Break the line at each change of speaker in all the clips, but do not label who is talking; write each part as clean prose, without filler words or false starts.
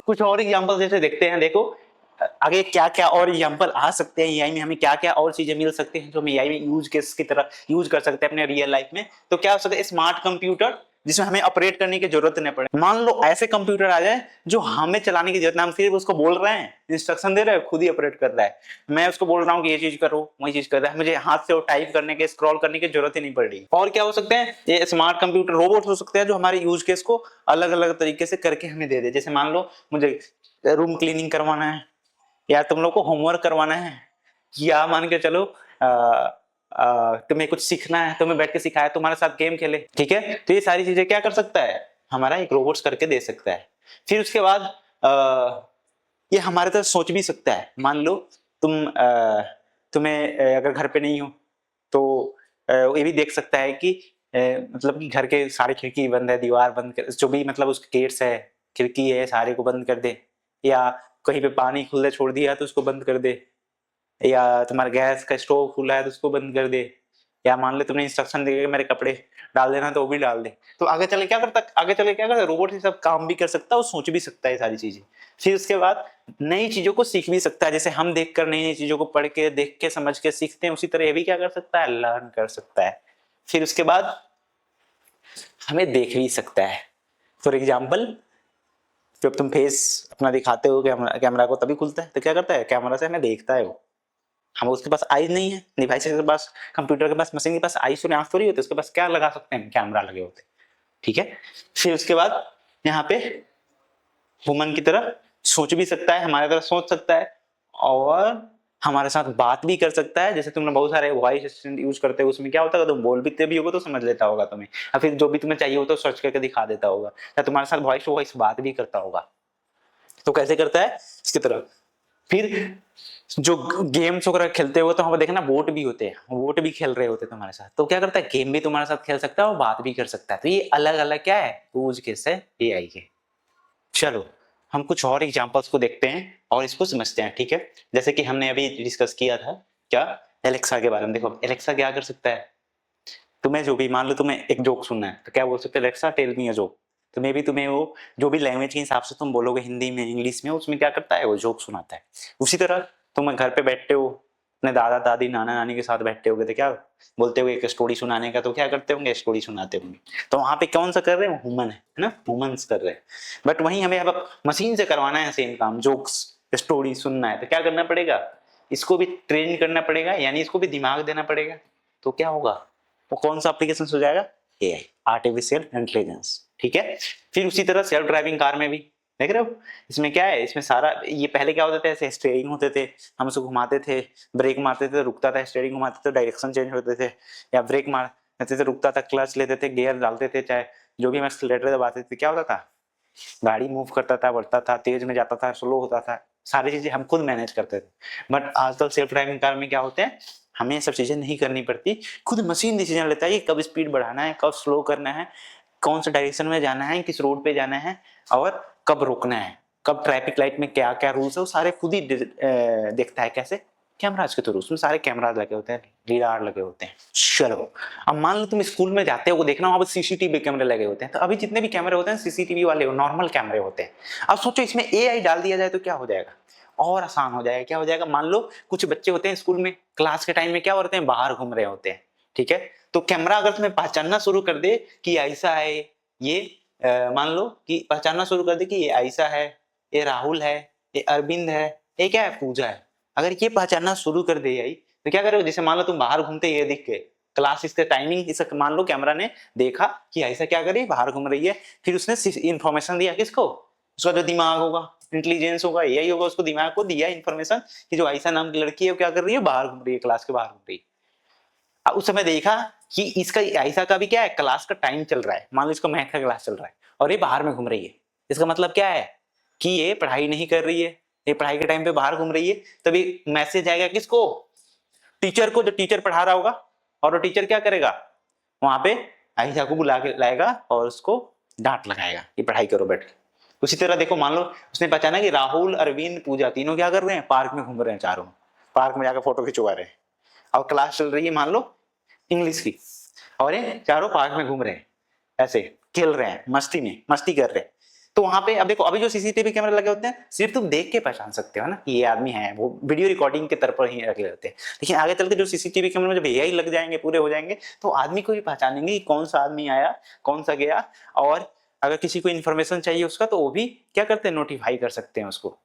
कुछ और एग्जांपल जैसे देखते हैं। देखो आगे क्या क्या और एग्जांपल आ सकते हैं एआई में, हमें क्या क्या और चीजें मिल सकती हैं जो हम एआई में यूज केस की तरह यूज कर सकते हैं अपने रियल लाइफ में। तो क्या हो सकता है, स्मार्ट कंप्यूटर जिसमें हमें ऑपरेट करने की जरूरत नहीं पड़े। मान लो ऐसे कंप्यूटर आ जाए जो हमें चलाने की जरूरत नहीं, हम सिर्फ उसको बोल रहे हैं, इंस्ट्रक्शन दे रहे हैं, खुद ही ऑपरेट कर रहा है। मैं उसको बोल रहा हूँ कि ये चीज करो, वही चीज कर रहा है, मुझे हाथ से वो टाइप करने के स्क्रॉल करने की जरूरत ही नहीं पड़ रही। और क्या हो सकते हैं, ये स्मार्ट कंप्यूटर रोबोट हो सकते हैं जो हमारे यूज केस को अलग अलग तरीके से करके हमें दे दे। जैसे मान लो मुझे रूम क्लीनिंग करवाना है, या तुम लोग को होमवर्क करवाना है, या मान के चलो तुम्हें कुछ सीखना है, तुम्हें बैठ के सिखाया, तुम्हारे साथ गेम खेले, ठीक है। तो ये सारी चीजें क्या कर सकता है, हमारा एक रोबोट्स करके दे सकता है। फिर उसके बाद ये हमारे तरह सोच भी सकता है। मान लो तुम्हें अगर घर पे नहीं हो तो ये भी देख सकता है कि मतलब कि घर के सारे खिड़की बंद है, दीवार बंद कर, जो भी मतलब उसके गेट्स है, खिड़की है, सारे को बंद कर दे। या कहीं पे पानी खुला छोड़ दिया तो उसको बंद कर दे, या तुम्हारा गैस का स्टोव खुला है तो उसको बंद कर दे, या मान ले तुमने इंस्ट्रक्शन दे मेरे कपड़े डाल देना तो वो भी डाल दे। तो आगे चले क्या करता, आगे चले क्या करता, रोबोट ये सब काम भी कर सकता है और सोच भी सकता है सारी चीजें। फिर उसके बाद नई चीजों को सीख भी सकता है, जैसे हम देख कर नई नई चीजों को पढ़ के देख के समझ के सीखते हैं, उसी तरह ये भी क्या कर सकता है, लर्न कर सकता है। फिर उसके बाद हमें देख भी सकता है। फॉर एग्जाम्पल जब तुम फेस अपना दिखाते हो कैमरा को, तभी खुलता है, तो क्या करता है, कैमरा से हमें देखता है वो। हम उसके पास आईज नहीं है, डिवाइस के पास, कंप्यूटर के पास, मशीन के पास आईज और आंख थोड़ी होती है, उसके पास क्या लगा सकते हैं, कैमरा लगे होते हैं, ठीक है। फिर उसके बाद यहाँ पे ह्यूमन की तरह सोच भी सकता है, हमारे तरह सोच सकता है, और हमारे साथ बात भी कर सकता है। जैसे तुमने बहुत सारे वॉइस असिस्टेंट यूज करते हो, उसमें क्या होता है, तुम बोल भी होगा तो समझ लेता होगा तुम्हें, या फिर जो भी तुम्हें चाहिए होता है सर्च करके दिखा देता होगा, या तुम्हारे साथ वॉइस टू वॉइस बात भी करता होगा। तो कैसे करता है, इसकी तरह। फिर जो गेम्स वगैरह खेलते हो तो वहां पर देखना वोट भी होते हैं, वोट भी खेल रहे होते हैं तुम्हारे साथ, तो क्या करता है, गेम भी तुम्हारे साथ खेल सकता है और बात भी कर सकता है। तो ये अलग अलग क्या है, यूज केस है एआई के। चलो हम कुछ और एग्जांपल्स को देखते हैं और इसको समझते हैं, ठीक है। जैसे कि हमने अभी डिस्कस किया था क्या, एलेक्सा के बारे में। देखो एलेक्सा क्या कर सकता है, तुम्हें जो भी, मान लो तुम्हें एक जोक सुनना है तो क्या बोल सकते हो, Alexa tell me a joke. तो मे भी तुम्हें वो जो भी लैंग्वेज के हिसाब से तुम बोलोगे, हिंदी में, इंग्लिश में, उसमें क्या करता है, वो जोक सुनाता है। उसी तरह तुम घर पे बैठते हो, अपने दादा दादी नाना नानी के साथ बैठते होगे, तो क्या बोलते हो, एक स्टोरी सुनाने का, तो क्या करते होंगे, स्टोरी सुनाते होंगे। तो वहां पे कौन सा कर रहे हैं, ह्यूमन है ना, ह्यूमंस कर रहे हैं। बट वहीं हमें अब मशीन से करवाना है सेम काम, जोक्स स्टोरी सुनना है, तो क्या करना पड़ेगा, इसको भी ट्रेन करना पड़ेगा, यानी इसको भी दिमाग देना पड़ेगा। तो क्या होगा, वो कौन सा एप्लीकेशन हो जाएगा, एआई, आर्टिफिशियल इंटेलिजेंस, ठीक है। फिर उसी तरह सेल्फ ड्राइविंग कार में भी देख रहे हो, इसमें क्या है, इसमें सारा, ये पहले क्या होते थे, ऐसे स्टीयरिंग होते थे, हम उसको घुमाते थे, ब्रेक मारते थे रुकता था, स्टीयरिंग घुमाते थे डायरेक्शन चेंज होते थे, या ब्रेक मारते थे रुकता था, क्लच लेते थे, गियर डालते थे, चाहे जो भी हम एक्सीलरेटर दबाते थे, क्या होता था, गाड़ी मूव करता था, बढ़ता था, तेज में जाता था, स्लो होता था, सारी चीजें हम खुद मैनेज करते थे। बट आजकल सेल्फ ड्राइविंग कार में क्या होते हैं, हमें ये सब चीजें नहीं करनी पड़ती, खुद मशीन डिसीजन लेता है कि कब स्पीड बढ़ाना है, कब स्लो करना है, कौन सा डायरेक्शन में जाना है, किस रोड पे जाना है, और कब रुकना है, कब ट्रैफिक लाइट में क्या क्या रूल्स है, वो सारे खुद ही देखता है। कैसे, कैमराज के थ्रू, उसमें सारे कैमराज लगे होते हैं, लीडार लगे होते हैं। चलो अब मान लो तुम स्कूल में जाते हो, देखना वहां पर सीसीटीवी कैमरे लगे होते हैं, तो अभी जितने भी कैमरे होते हैं सीसीटीवी वाले नॉर्मल कैमरे होते हैं। अब सोचो इसमें एआई डाल दिया जाए तो क्या हो जाएगा, और आसान हो जाएगा। क्या हो जाएगा, मान लो कुछ बच्चे होते हैं स्कूल में, क्लास के टाइम में क्या होते हैं, बाहर घूम रहे होते हैं, ठीक है। तो कैमरा अगर तुम्हें पहचानना शुरू कर दे कि ऐसा है ये, मान लो कि पहचानना शुरू कर दे कि ये ऐसा है, ये राहुल है, ये अरविंद है, ये क्या है, पूजा है, अगर ये पहचानना शुरू कर दे यही, तो क्या करोगे, जैसे मान लो तुम बाहर घूमते, ये दिख के क्लास, इसके टाइमिंग, इस मान लो कैमरा ने देखा कि ऐसा क्या कर रही है, बाहर घूम रही है, फिर उसने इंफॉर्मेशन दिया किसको, उसका जो दिमाग होगा, इंटेलिजेंस होगा, यही होगा, उसको दिमाग को दिया इंफॉर्मेशन कि जो ऐसा नाम की लड़की है वो क्या कर रही है, बाहर घूम रही है, क्लास के बाहर घूम रही है। अब उस समय देखा कि इसका ऐसा का भी क्या है, क्लास का टाइम चल रहा है, मान लो इसका मैथ का क्लास चल रहा है और ये बाहर में घूम रही है, इसका मतलब क्या है कि ये पढ़ाई नहीं कर रही है, ये पढ़ाई के टाइम पे बाहर घूम रही है। तभी मैसेज आएगा किसको, टीचर को, जो टीचर पढ़ा रहा होगा, और वो टीचर क्या करेगा, वहां पे आयशा को बुला के लाएगा और उसको डांट लगाएगा कि पढ़ाई करो बैठ के। उसी तरह देखो, मान लो उसने पहचाना कि राहुल, अरविंद, पूजा तीनों क्या कर रहे हैं, पार्क में घूम रहे हैं, चारों पार्क में जाकर फोटो खिंचवा रहे हैं, और क्लास चल रही है मान लो इंग्लिश की, और ये चारों पार्क में घूम रहे हैं, ऐसे खेल रहे हैं, मस्ती में मस्ती कर रहे हैं। तो वहां पे अब देखो, अभी जो सीसीटीवी कैमरे लगे होते हैं सिर्फ तुम देख के पहचान सकते हो ना कि ये आदमी है, वो वीडियो रिकॉर्डिंग के तरफ ही रखे रहते हैं। लेकिन आगे चल के जो सीसीटीवी कैमरे में जब एआई लग जाएंगे, पूरे हो जाएंगे, तो आदमी को भी पहचानेंगे कि कौन सा आदमी आया, कौन सा गया, और अगर किसी को इन्फॉर्मेशन चाहिए उसका तो वो भी क्या करते हैं, नोटिफाई कर सकते हैं उसको।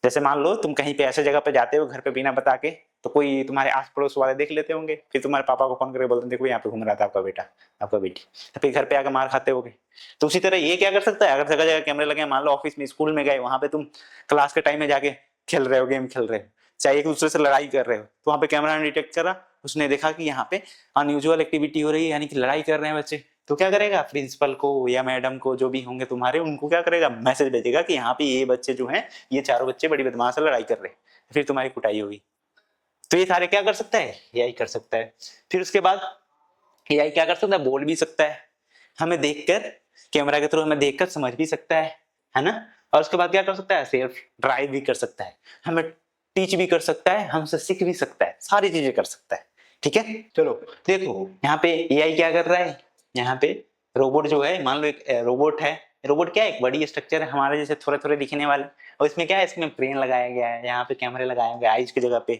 जैसे मान लो तुम कहीं पे ऐसे जगह पे जाते हो घर पे बिना बता के, तो कोई तुम्हारे आस पड़ोस वाले देख लेते होंगे, फिर तुम्हारे पापा को फोन करके बोलते हैं देखो यहाँ पे घूम रहा था आपका बेटा, आपका बेटी, तो फिर घर पे आकर मार खाते होगे। तो उसी तरह ये क्या कर सकता है, अगर जगह जगह कैमरे लगे, मान लो ऑफिस में, स्कूल में गए, वहां पे तुम क्लास के टाइम में जाके खेल रहे हो, गेम खेल रहे हो, चाहे एक दूसरे से लड़ाई कर रहे हो, तो वहां पे कैमरा ने डिटेक्ट करा, उसने देखा कि यहाँ पे अनयूजुअल एक्टिविटी हो रही है, यानी कि लड़ाई कर रहे हैं बच्चे, तो क्या करेगा, प्रिंसिपल को या मैडम को, जो भी होंगे तुम्हारे, उनको क्या करेगा, मैसेज भेजेगा कि यहाँ पे ये बच्चे जो हैं, ये चारों बच्चे बड़ी बदमाश है, लड़ाई कर रहे हैं, फिर तुम्हारी कुटाई होगी। तो ये सारे क्या कर सकता है, एआई कर सकता है। फिर उसके बाद एआई क्या कर सकता है, बोल भी सकता है, हमें देखकर, कैमरा के थ्रू हमें देखकर समझ भी सकता है ना। और उसके बाद क्या कर सकता है, सेल्फ ड्राइव भी कर सकता है, हमें टीच भी कर सकता है, हमसे सीख भी सकता है, सारी चीजें कर सकता है। ठीक है, चलो देखो यहाँ पे एआई क्या कर रहा है, यहाँ पे रोबोट जो है, मान लो एक रोबोट है, रोबोट क्या है, एक बड़ी स्ट्रक्चर है हमारे जैसे थोड़े थोड़े दिखने वाले, और इसमें क्या है, इसमें ब्रेन लगाया गया है, यहाँ पे कैमरे लगाए गए आईज की जगह पे,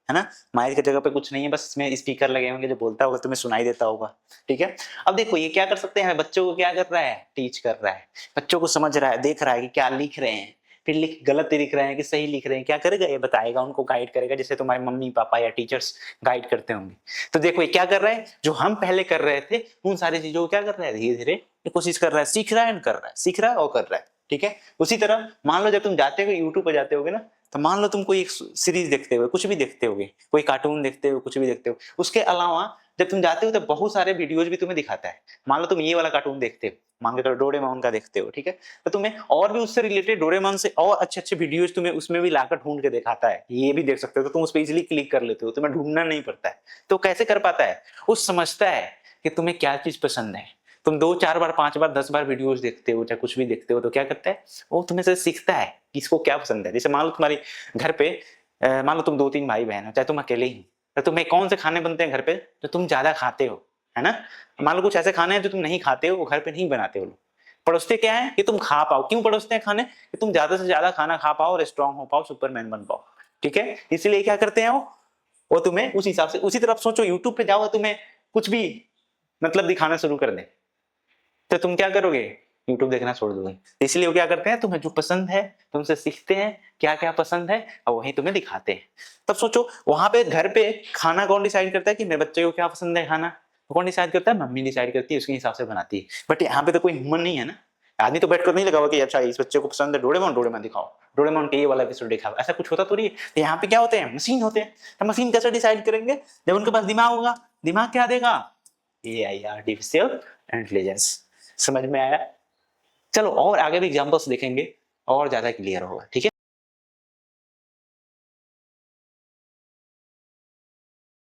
है ना, माइक की जगह पे कुछ नहीं है, बस इसमें स्पीकर लगे होंगे, जो बोलता होगा तुम्हें सुनाई देता होगा। ठीक है, अब देखो ये क्या कर सकते हैं, बच्चों को क्या कर रहा है, टीच कर रहा है, बच्चों को समझ रहा है, देख रहा है कि क्या लिख रहे हैं, फिर लिख गलत लिख रहे हैं कि सही लिख रहे हैं, क्या करेगा, ये बताएगा, उनको गाइड करेगा, जैसे तुम्हारे मम्मी पापा या टीचर्स गाइड करते होंगे। तो देखो ये क्या कर रहा है, जो हम पहले कर रहे थे उन सारी चीजों को क्या कर रहा है, धीरे धीरे कोशिश कर रहा है, सीख रहा है, कर रहा है, सीख रहा है और कर रहा है। ठीक है, उसी तरह मान लो जब तुम जाते हो यूट्यूब पर जाते होगे ना, तो मान लो तुम कोई एक सीरीज देखते हो, कुछ भी देखते होगे, कोई कार्टून देखते हो, कुछ भी देखते हो, उसके अलावा जब तुम जाते हो तो बहुत सारे वीडियोज भी तुम्हें दिखाता है। मान लो तुम ये वाला कार्टून देखते हो, मान के चलो डोरेमोन का देखते हो, ठीक है, तो तुम्हें और भी उससे रिलेटेड डोरेमोन से और अच्छे अच्छे वीडियोज तुम्हें उसमें भी लाकर ढूंढ के दिखाता है, ये भी देख सकते हो, तो तुम उस पर इजिली क्लिक कर लेते हो, तुम्हें ढूंढना नहीं पड़ता है। तो कैसे कर पाता है, वो समझता है कि तुम्हें क्या चीज पसंद है, तुम 2-4 बार 5 बार 10 बार वीडियोस देखते हो, चाहे कुछ भी देखते हो, तो क्या करता है, वो तुम्हें से सीखता है कि इसको क्या पसंद है। जैसे मान लो तुम्हारी घर पे मान लो तुम 2-3 भाई बहन हो, चाहे तुम अकेले ही, तो तुम्हें कौन से खाने बनते हैं घर पे जो तुम ज्यादा खाते हो, है ना। मान लो कुछ ऐसे खाने हैं जो तुम नहीं खाते हो, वो घर पे नहीं बनाते हो लोग, परोसते क्या है कि तुम खा पाओ, क्यों परोसते हैं खाने, कि तुम ज्यादा से ज्यादा खाना खा पाओ और स्ट्रांग हो पाओ, सुपरमैन बन पाओ। ठीक है, इसलिए क्या करते हैं वो तुम्हें उस हिसाब से, उसी तरफ सोचो, यूट्यूब पे जाओ, तुम्हें कुछ भी मतलब दिखाना शुरू कर दे, तो तुम क्या करोगे, यूट्यूब देखना छोड़ दोगे। इसलिए वो क्या करते हैं, तुम्हें जो पसंद है तुमसे सीखते हैं, क्या क्या पसंद है, और वही तुम्हें दिखाते हैं। तब सोचो वहां पे घर पे खाना कौन डिसाइड करता है कि मेरे बच्चे को क्या पसंद है खाना, कौन डिसाइड करता है, मम्मी डिसाइड करती है, उसके हिसाब से बनाती है। बट यहाँ पे तो कोई ह्यूमन नहीं है ना, आदमी तो बैठकर नहीं लगा हुआ कि अच्छा इस बच्चे को पसंद है डोरेमोन, डोरेमोन दिखाओ, डोरेमोन के ये वाला एपिसोड दिखाओ, ऐसा कुछ होता थोड़ी है। तो यहाँ पे क्या होते हैं, मशीन होते हैं। तो मशीन कैसे डिसाइड करेंगे, जब उनके पास दिमाग होगा, दिमाग क्या देगा, एआई, आर्टिफिशियल इंटेलिजेंस। समझ में आया, चलो और आगे भी एग्जांपल्स देखेंगे और ज्यादा क्लियर होगा। ठीक है।